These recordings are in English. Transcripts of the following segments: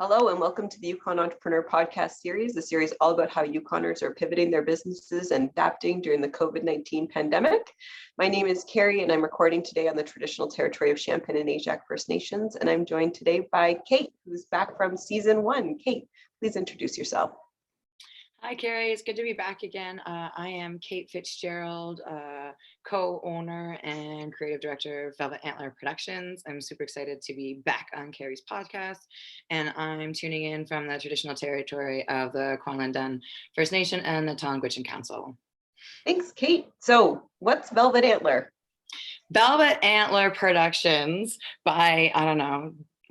Hello and welcome to the Yukon Entrepreneur Podcast series, the series all about how Yukoners are pivoting their businesses and adapting during the COVID-19 pandemic. My name is Carrie and I'm recording today on the traditional territory of Champagne and Ajax First Nations, and I'm joined today by Kate, who's back from season 1. Kate, please introduce yourself. Hi, Carrie. It's good to be back again. I am Kate Fitzgerald, co-owner and creative director of Velvet Antler Productions. I'm super excited to be back on Carrie's podcast, and I'm tuning in from the traditional territory of the Kwanglen First Nation and the Tonquichin Council. Thanks, Kate. So what's Velvet Antler? Velvet Antler Productions by,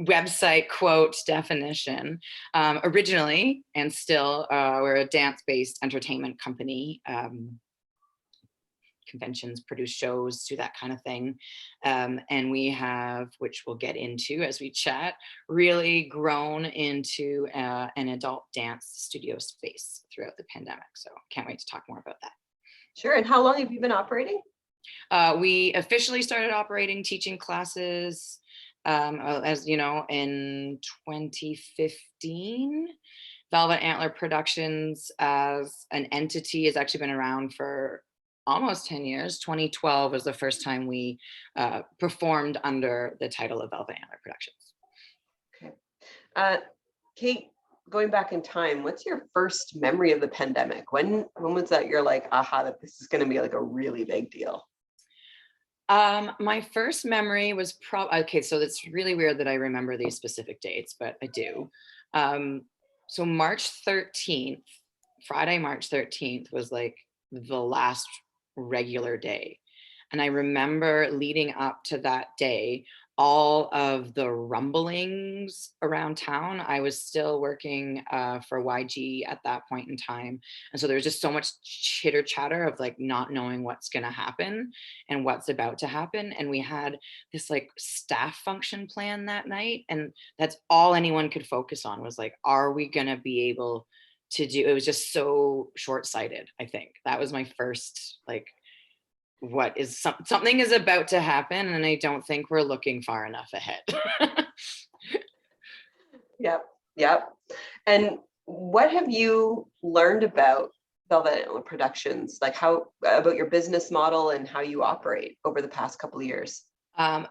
website quote definition. Originally and still, we're a dance-based entertainment company. Conventions, produce shows, do that kind of thing. And we have, which we'll get into as we chat, really grown into an adult dance studio space throughout the pandemic. So can't wait to talk more about that. Sure. And how long have you been operating? We officially started operating teaching classes as you know, in 2015. Velvet Antler Productions as an entity has actually been around for almost 10 years. 2012 was the first time we performed under the title of Velvet Antler Productions. Okay. Kate, going back in time, what's your first memory of the pandemic? When was that you're like, aha, that this is going to be like a really big deal? My first memory was okay, so it's really weird that I remember these specific dates, but I do. So March 13th, Friday, March 13th was like the last regular day. And I remember leading up to that day, all of the rumblings around town. I was still working for YG at that point in time. And so there was just so much chitter chatter of like not knowing what's going to happen and what's about to happen. And we had this like staff function plan that night. And that's all anyone could focus on was like, are we going to be able to do? It was just so short-sighted, I think. That was my first like, what is something is about to happen, and I don't think we're looking far enough ahead. Yep. And what have you learned about Velvet Antler Productions, like how about your business model and how you operate over the past couple of years?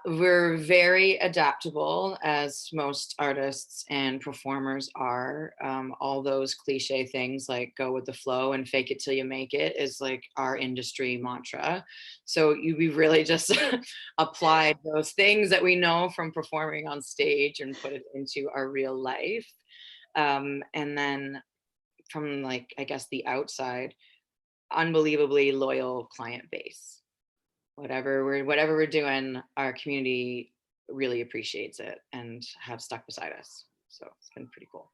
We're very adaptable, as most artists and performers are. All those cliche things like go with the flow and fake it till you make it is like our industry mantra. So we really just applied those things that we know from performing on stage and put it into our real life. And then from like, I guess the outside, unbelievably loyal client base. Whatever we're doing, our community really appreciates it and have stuck beside us. So it's been pretty cool.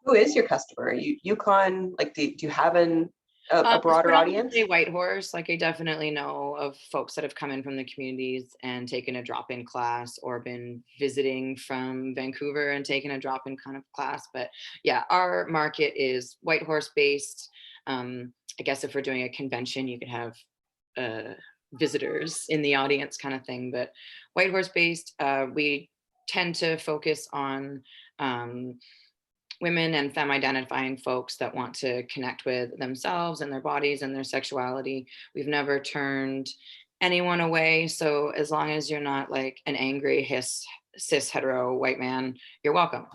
Who is your customer? Yukon, like do you have a broader audience? Whitehorse, like I definitely know of folks that have come in from the communities and taken a drop-in class or been visiting from Vancouver and taken a drop-in kind of class. But yeah, our market is Whitehorse based. I guess if we're doing a convention, you could have visitors in the audience kind of thing, but Whitehorse based, we tend to focus on women and femme identifying folks that want to connect with themselves and their bodies and their sexuality. We've never turned anyone away. So as long as you're not like an angry cis hetero white man, you're welcome.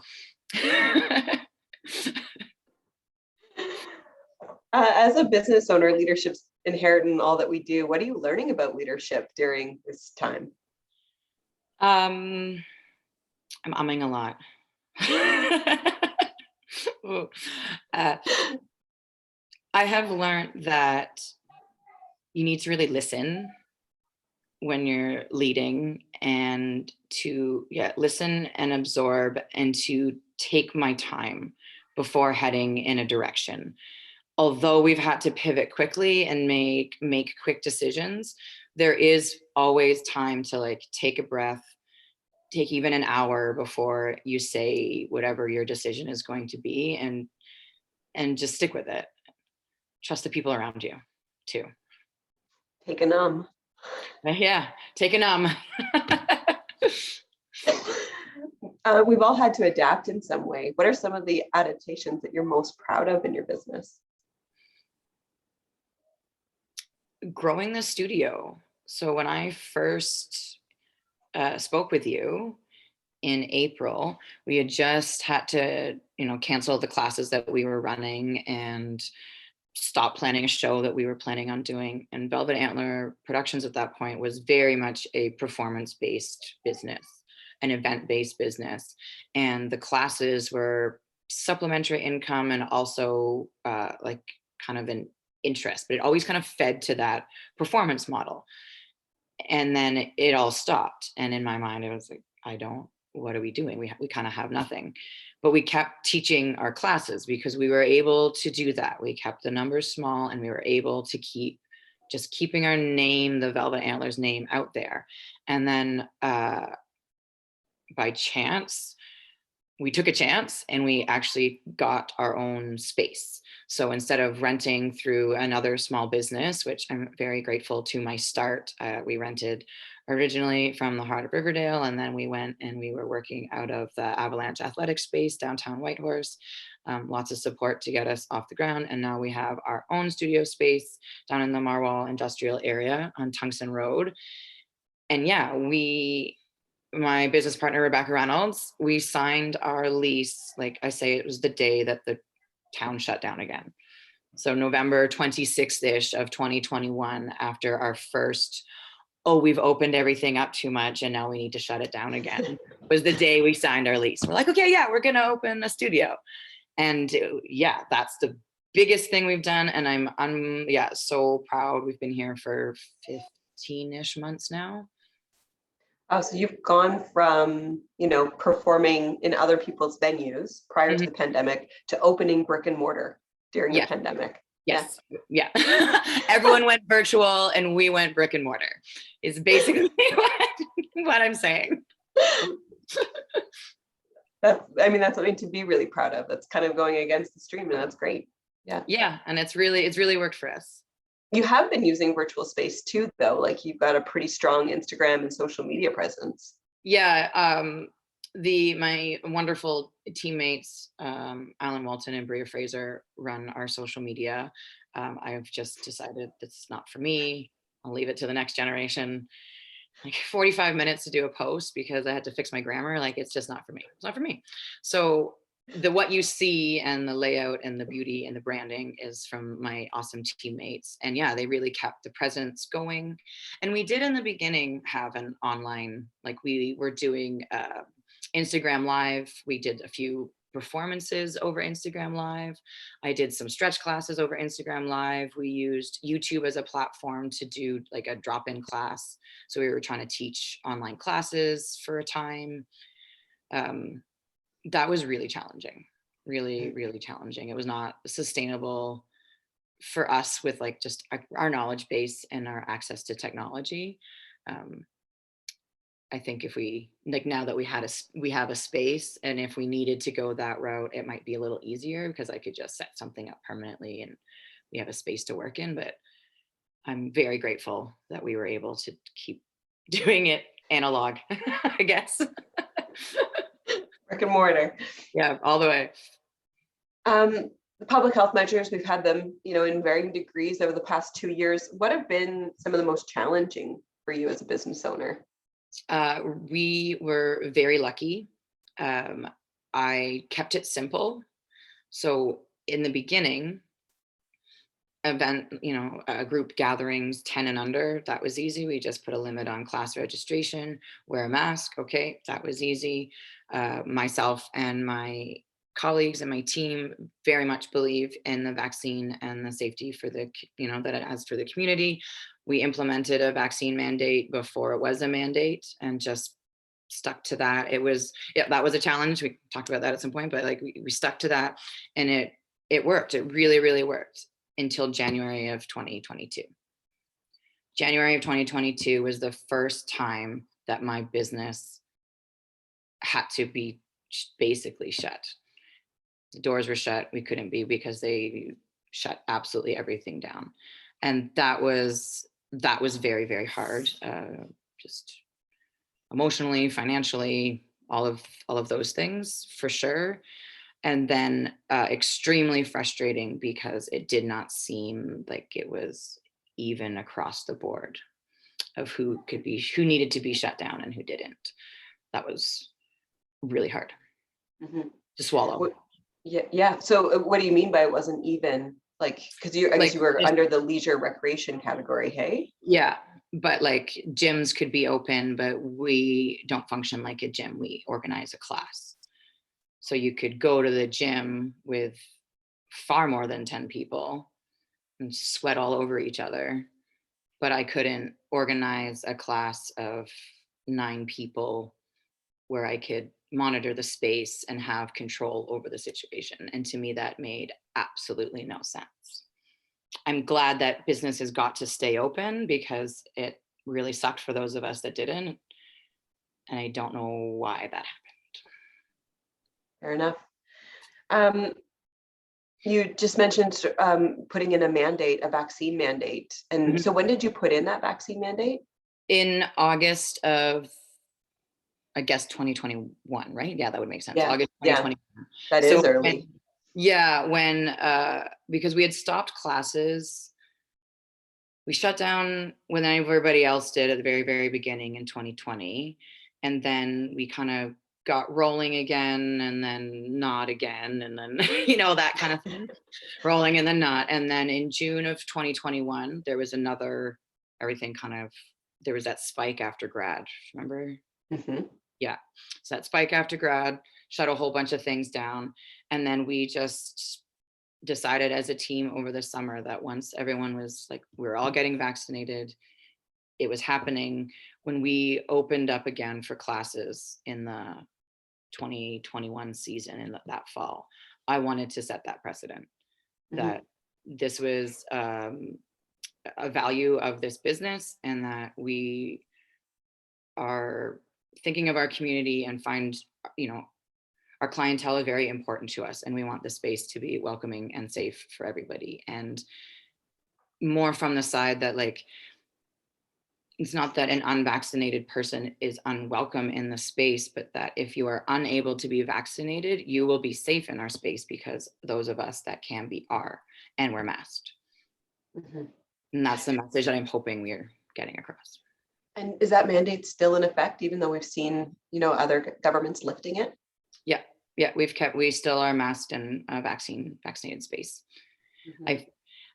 As a business owner, leadership's inherent in all that we do. What are you learning about leadership during this time? I'm umming a lot. I have learned that you need to really listen when you're leading, and to listen and absorb and to take my time before heading in a direction. Although we've had to pivot quickly and make quick decisions, there is always time to like take a breath, take even an hour before you say whatever your decision is going to be, and just stick with it. Trust the people around you too. Take a Yeah, take a We've all had to adapt in some way. What are some of the adaptations that you're most proud of in your business? Growing the studio. So when I first spoke with you in April, we had just had to, cancel the classes that we were running and stop planning a show that we were planning on doing. And Velvet Antler Productions at that point was very much a performance-based business, an event-based business. And the classes were supplementary income and also like kind of an interest, but it always kind of fed to that performance model. And then it all stopped. And in my mind, I was like, what are we doing? We kind of have nothing. But we kept teaching our classes because we were able to do that. We kept the numbers small and we were able to keep just keeping our name, the Velvet Antlers name, out there. And then by chance, we took a chance and we actually got our own space. So instead of renting through another small business, which I'm very grateful to my start, we rented originally from the heart of Riverdale, and then we went and we were working out of the Avalanche Athletic Space downtown Whitehorse. Lots of support to get us off the ground. And now we have our own studio space down in the Marwell industrial area on Tungsten Road. And yeah, my business partner, Rebecca Reynolds, we signed our lease. Like I say, it was the day that the town shut down again. So November 26th-ish of 2021, after our first, we've opened everything up too much and now we need to shut it down again, was the day we signed our lease. We're like, okay, yeah, we're going to open a studio. And yeah, that's the biggest thing we've done. And I'm so proud. We've been here for 15-ish months now. Oh, so you've gone from, performing in other people's venues prior to the pandemic to opening brick and mortar during the pandemic. Yes. Yeah. Everyone went virtual and we went brick and mortar is basically what I'm saying. That's something to be really proud of. That's kind of going against the stream, and that's great. Yeah. Yeah. And it's really worked for us. You have been using virtual space too, though. Like you've got a pretty strong Instagram and social media presence. Yeah. My wonderful teammates, Alan Walton and Bria Fraser, run our social media. I've just decided it's not for me. I'll leave it to the next generation. Like 45 minutes to do a post because I had to fix my grammar. Like, it's just not for me. It's not for me. So what you see and the layout and the beauty and the branding is from my awesome teammates. And yeah, they really kept the presence going. And we did in the beginning have an online, like we were doing Instagram Live. We did a few performances over Instagram Live. I did some stretch classes over Instagram Live. We used YouTube as a platform to do like a drop-in class. So we were trying to teach online classes for a time. That was really challenging, really challenging. It was not sustainable for us with like just our knowledge base and our access to technology. I think if we like now that we have a space, and if we needed to go that route, it might be a little easier because I could just set something up permanently and we have a space to work in. But I'm very grateful that we were able to keep doing it analog, I guess. Brick and mortar. Yeah, all the way. The public health measures, we've had them, in varying degrees over the past 2 years. What have been some of the most challenging for you as a business owner? We were very lucky. I kept it simple. So in the beginning, group gatherings 10 and under, that was easy. We just put a limit on class registration, wear a mask. Okay, that was easy. Myself and my colleagues and my team very much believe in the vaccine and the safety for that it has for the community. We implemented a vaccine mandate before it was a mandate and just stuck to that. That was a challenge. We talked about that at some point, but like we stuck to that, and it worked. It really worked until January of 2022. January of 2022 was the first time that my business had to be basically shut. The doors were shut. We couldn't be because they shut absolutely everything down. And that was very hard, just emotionally, financially, all of those things for sure. And then extremely frustrating because it did not seem like it was even across the board of who needed to be shut down and who didn't. That was really hard to swallow. Yeah. So what do you mean by it wasn't even? Like, because I guess you were under the leisure recreation category, hey? Yeah, but like gyms could be open, but we don't function like a gym. We organize a class. So you could go to the gym with far more than 10 people and sweat all over each other. But I couldn't organize a class of 9 people where I could monitor the space and have control over the situation. And to me, that made absolutely no sense. I'm glad that businesses got to stay open because it really sucked for those of us that didn't. And I don't know why that happened. Fair enough. You just mentioned putting in a vaccine mandate. And so when did you put in that vaccine mandate? In August of, I guess, 2021, right? Yeah, that would make sense. Yeah. August 2021. Yeah. That is early. Because we had stopped classes. We shut down when everybody else did at the very, very beginning in 2020. And then we kind of got rolling again and then not again. And then, that kind of thing, rolling and then not. And then in June of 2021, there was there was that spike after grad, remember? Yeah. So that spike after grad shut a whole bunch of things down. And then we just decided as a team over the summer that once everyone was like, we were all getting vaccinated, it was happening when we opened up again for classes in the 2021 season in that fall. I wanted to set that precedent that this was a value of this business and that we are thinking of our community and find, our clientele is very important to us and we want the space to be welcoming and safe for everybody. And more from the side that like, it's not that an unvaccinated person is unwelcome in the space, but that if you are unable to be vaccinated, you will be safe in our space because those of us that can be are, and we're masked. And that's the message that I'm hoping we're getting across. And is that mandate still in effect, even though we've seen, other governments lifting it? Yeah, we still are masked in a vaccinated space. I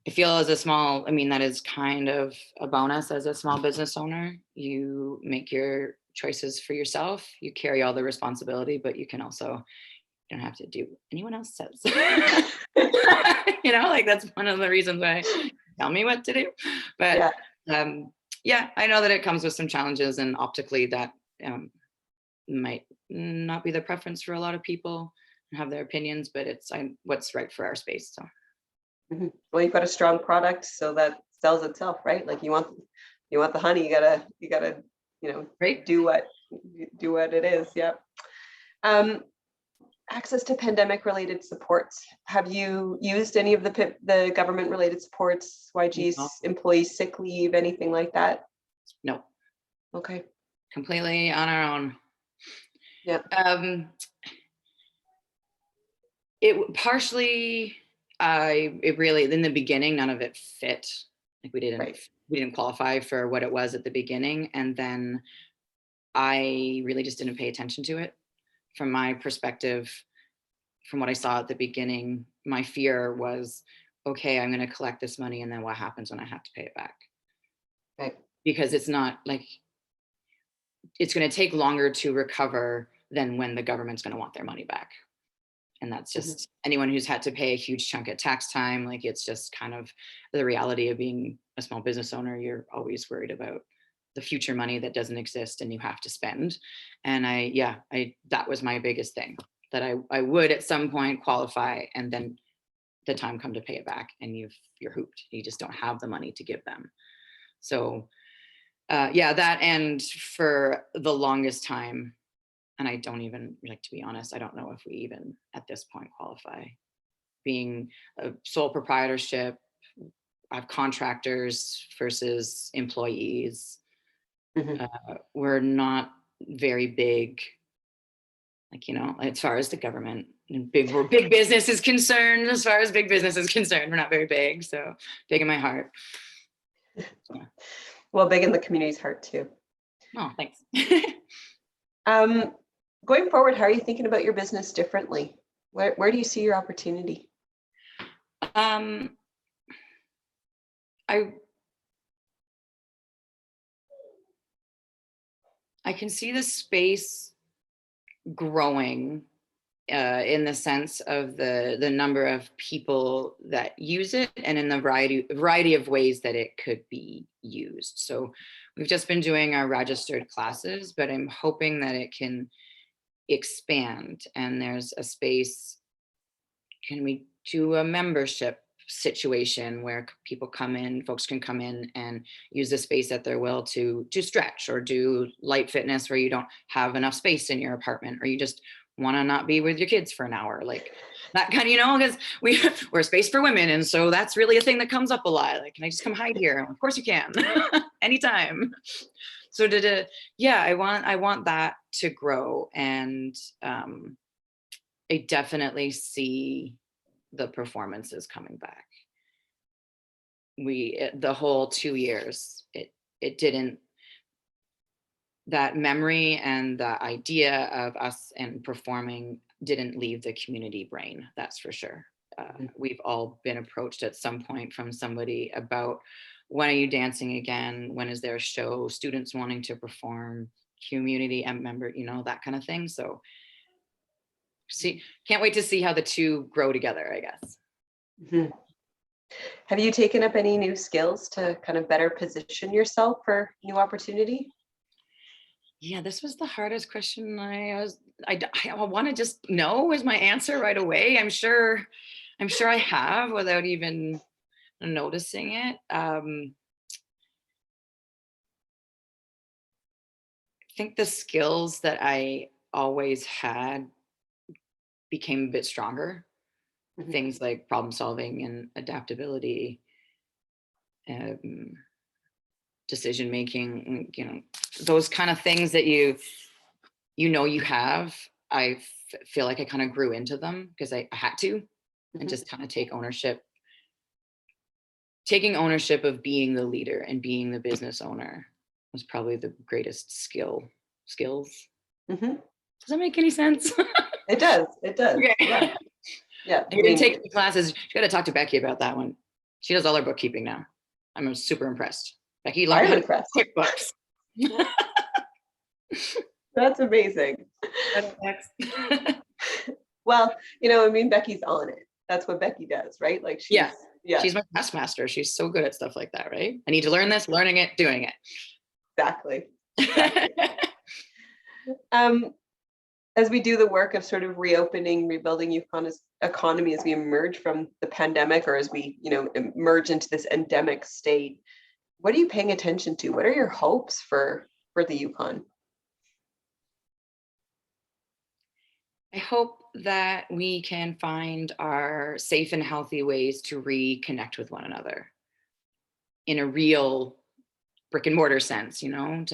feel that is kind of a bonus as a small business owner. You make your choices for yourself. You carry all the responsibility, but you don't have to do what anyone else says. That's one of the reasons why tell me what to do. But I know that it comes with some challenges, and optically that might not be the preference for a lot of people and have their opinions, but it's what's right for our space. So. Well, you've got a strong product, so that sells itself, right? Like you want the honey, you gotta right. do what it is. Yeah. Access to pandemic related supports. Have you used any of the government related supports, YG's, employee sick leave, anything like that? No. Okay. Completely on our own. Yeah. It partially, it really, in the beginning, none of it fit. Like we didn't qualify for what it was at the beginning. And then I really just didn't pay attention to it. From my perspective, from what I saw at the beginning, my fear was, okay, I'm going to collect this money. And then what happens when I have to pay it back? Right. Because it's not like, it's going to take longer to recover than when the government's going to want their money back. And that's just anyone who's had to pay a huge chunk at tax time. Like it's just kind of the reality of being a small business owner. You're always worried about the future money that doesn't exist and you have to spend. And that was my biggest thing, that I would at some point qualify and then the time come to pay it back and you're hooped. You just don't have the money to give them. So that, and for the longest time, and I don't even, like, to be honest, I don't know if we even at this point qualify. Being a sole proprietorship, I have contractors versus employees. We're not very big like, you know, as far as the government and big business is concerned, we're not very big. So big in my heart. Yeah. Well, big in the community's heart too. Oh, thanks. Going forward, how are you thinking about your business differently? Where do you see your opportunity? I can see the space growing in the sense of the number of people that use it, and in the variety of ways that it could be used. So we've just been doing our registered classes, but I'm hoping that it can expand, and there's a space. Can we do a membership situation where folks can come in and use the space at their will to stretch or do light fitness where you don't have enough space in your apartment, or you just want to not be with your kids for an hour, like that kind of, you know, because we're a space for women. And so that's really a thing that comes up a lot. Like, can I just come hide here? Of course you can. Anytime. So I want that to grow. And I definitely see the performances coming back. The whole 2 years, it didn't, that memory and the idea of us and performing didn't leave the community brain, that's for sure. We've all been approached at some point from somebody about, when are you dancing again? When is there a show? Students wanting to perform, community and member, you know, that kind of thing. So can't wait to see how the two grow together, I guess. Mm-hmm. Have you taken up any new skills to kind of better position yourself for new opportunity? Yeah, this was the hardest question. I want to just know is my answer right away. I'm sure I have without even noticing it. I think the skills that I always had became a bit stronger. Mm-hmm. Things like problem solving and adaptability, decision making, you know, those kind of things that you have. I feel like I kind of grew into them because I had to. Mm-hmm. And just kind of taking ownership of being the leader and being the business owner was probably the greatest skills. Mm-hmm. Does that make any sense? It does. Okay. Yeah. You didn't take the classes. You got to talk to Becky about that one. She does all her bookkeeping now. I'm super impressed. Becky learned how to QuickBooks. That's amazing. Well, you know, I mean, Becky's on it. That's what Becky does, right? Like she's my past master. She's so good at stuff like that, right? I need to learn this, learning it, doing it. Exactly. As we do the work of sort of reopening, rebuilding Yukon's economy as we emerge from the pandemic, or as we, you know, emerge into this endemic state, what are you paying attention to? What are your hopes for the Yukon? I hope that we can find our safe and healthy ways to reconnect with one another in a real brick-and-mortar sense, you know,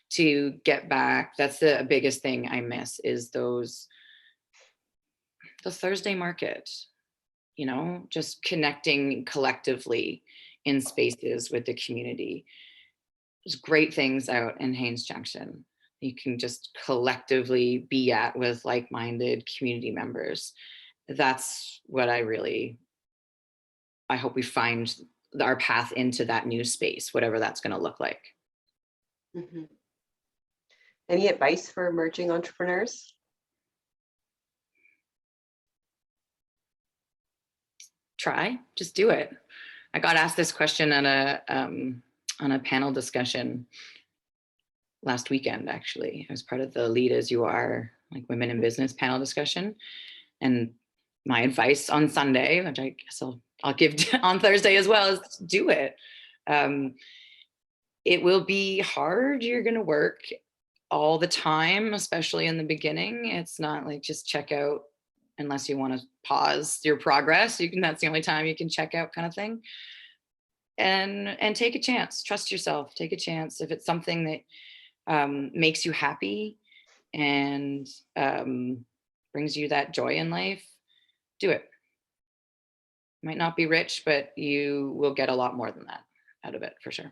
to get back. That's the biggest thing I miss, is the Thursday market, you know, just connecting collectively in spaces with the community. There's great things out in Haines Junction. You can just collectively be at with like-minded community members. That's what I hope we find our path into that new space, whatever that's going to look like. Mm-hmm. Any advice for emerging entrepreneurs? Just do it. I got asked this question on a panel discussion last weekend, actually. I was part of the Lead As You Are, like Women in Business panel discussion. And my advice on Sunday, which I guess I'll give on Thursday as well, is do it. It will be hard. You're going to work all the time, especially in the beginning. It's not like just check out unless you want to pause your progress. That's the only time you can check out, kind of thing. And take a chance. Trust yourself. Take a chance. If it's something that makes you happy, and brings you that joy in life, do it. Might not be rich, but you will get a lot more than that out of it for sure.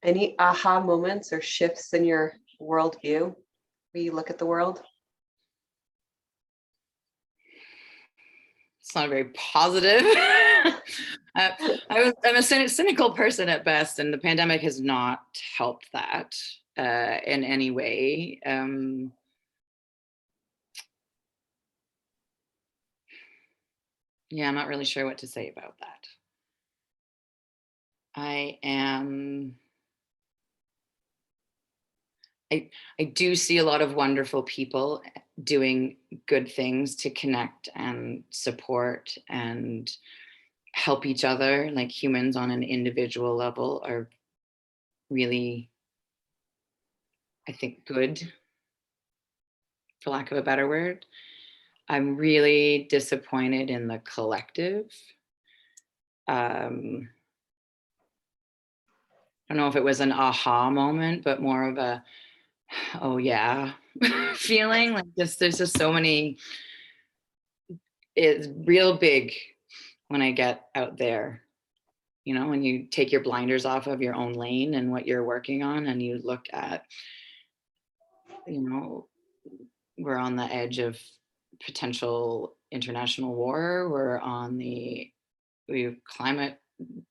Any aha moments or shifts in your worldview where you look at the world? It's not very positive. I'm a cynical person at best, and the pandemic has not helped that in any way. Yeah, I'm not really sure what to say about that. I do see a lot of wonderful people doing good things to connect and support and help each other. Like humans on an individual level are really, I think, good, for lack of a better word. I'm really disappointed in the collective. I don't know if it was an aha moment, but more of a, oh yeah, feeling. Like there's just so many, it's real big when I get out there, you know, when you take your blinders off of your own lane and what you're working on, and you look at, you know, we're on the edge of potential international war. We've climate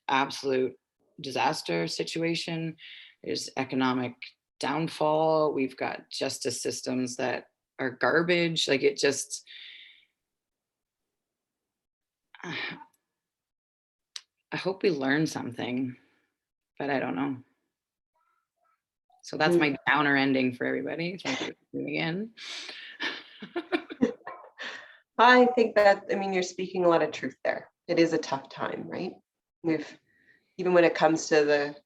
absolute disaster situation. There's economic downfall. We've got justice systems that are garbage. Like it just, I hope we learn something, but I don't know. So that's my downer ending for everybody. Thank you for tuning in. I think that, I mean, you're speaking a lot of truth there. It is a tough time, right? Even when it comes to the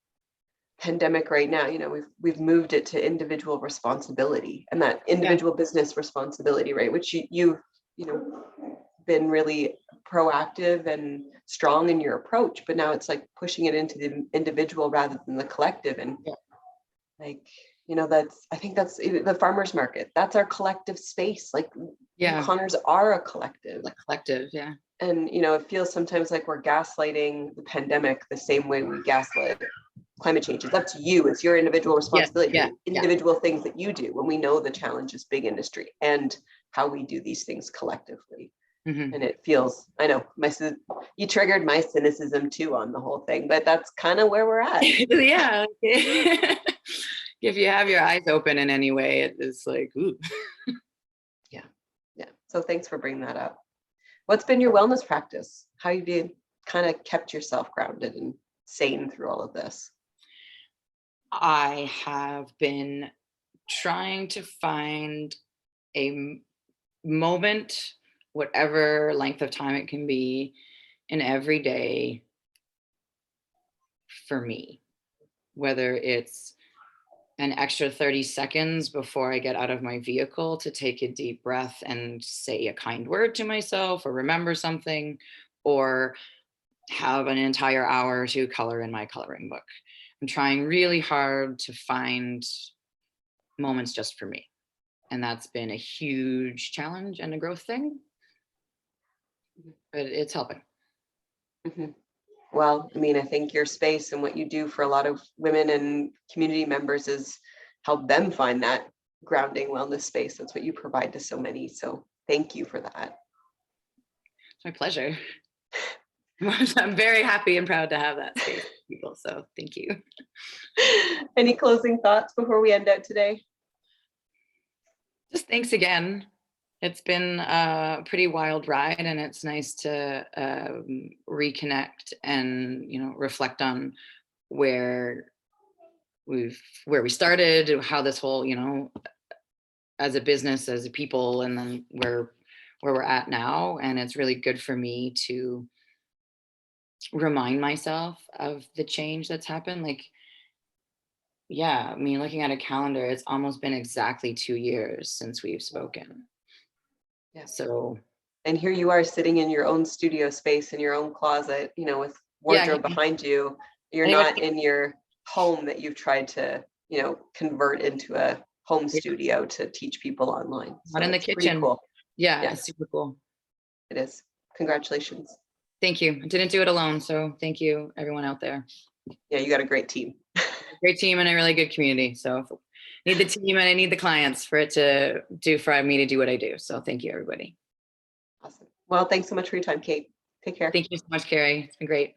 pandemic right now, you know, we've moved it to individual responsibility and that individual business responsibility, right? Which you've, you know, been really proactive and strong in your approach, but now it's like pushing it into the individual rather than the collective. And like, you know, I think that's the farmers market. That's our collective space. Like Yukoners are a collective. Yeah. And, you know, it feels sometimes like we're gaslighting the pandemic the same way we gaslight climate change. It's up to you. It's your individual responsibility, individual things that you do when we know the challenge is big industry and how we do these things collectively. And it feels, I know, you triggered my cynicism too on the whole thing, but that's kind of where we're at. Yeah. If you have your eyes open in any way, it is like, ooh. Yeah. So thanks for bringing that up. What's been your wellness practice? How have you kind of kept yourself grounded and sane through all of this? I have been trying to find a moment, whatever length of time it can be, in every day for me, whether it's an extra 30 seconds before I get out of my vehicle to take a deep breath and say a kind word to myself or remember something, or have an entire hour to color in my coloring book. I'm trying really hard to find moments just for me. And that's been a huge challenge and a growth thing, but it's helping. Well, I mean, I think your space and what you do for a lot of women and community members is help them find that grounding wellness space. That's what you provide to so many. So thank you for that. It's my pleasure. I'm very happy and proud to have that space for people. So thank you. Any closing thoughts before we end out today? Just thanks again. It's been a pretty wild ride, and it's nice to reconnect and, you know, reflect on where we started, how this whole, you know, as a business, as a people, and then where we're at now. And it's really good for me to remind myself of the change that's happened. Like, yeah, I mean, looking at a calendar, it's almost been exactly 2 years since we've spoken. Yeah. So, and here you are sitting in your own studio space in your own closet, you know, with wardrobe behind you. You're not in your home that you've tried to convert into a home Yeah. studio to teach people online. Not in the it's pretty kitchen. cool. Yeah, Yeah. it's super cool. It is. Congratulations. Thank you. I didn't do it alone, so thank you, everyone out there. Yeah, you got a great team. Great team and a really good community. So I need the team and I need the clients for me to do what I do. So thank you, everybody. Awesome. Well, thanks so much for your time, Kate. Take care. Thank you so much, Carrie. It's been great.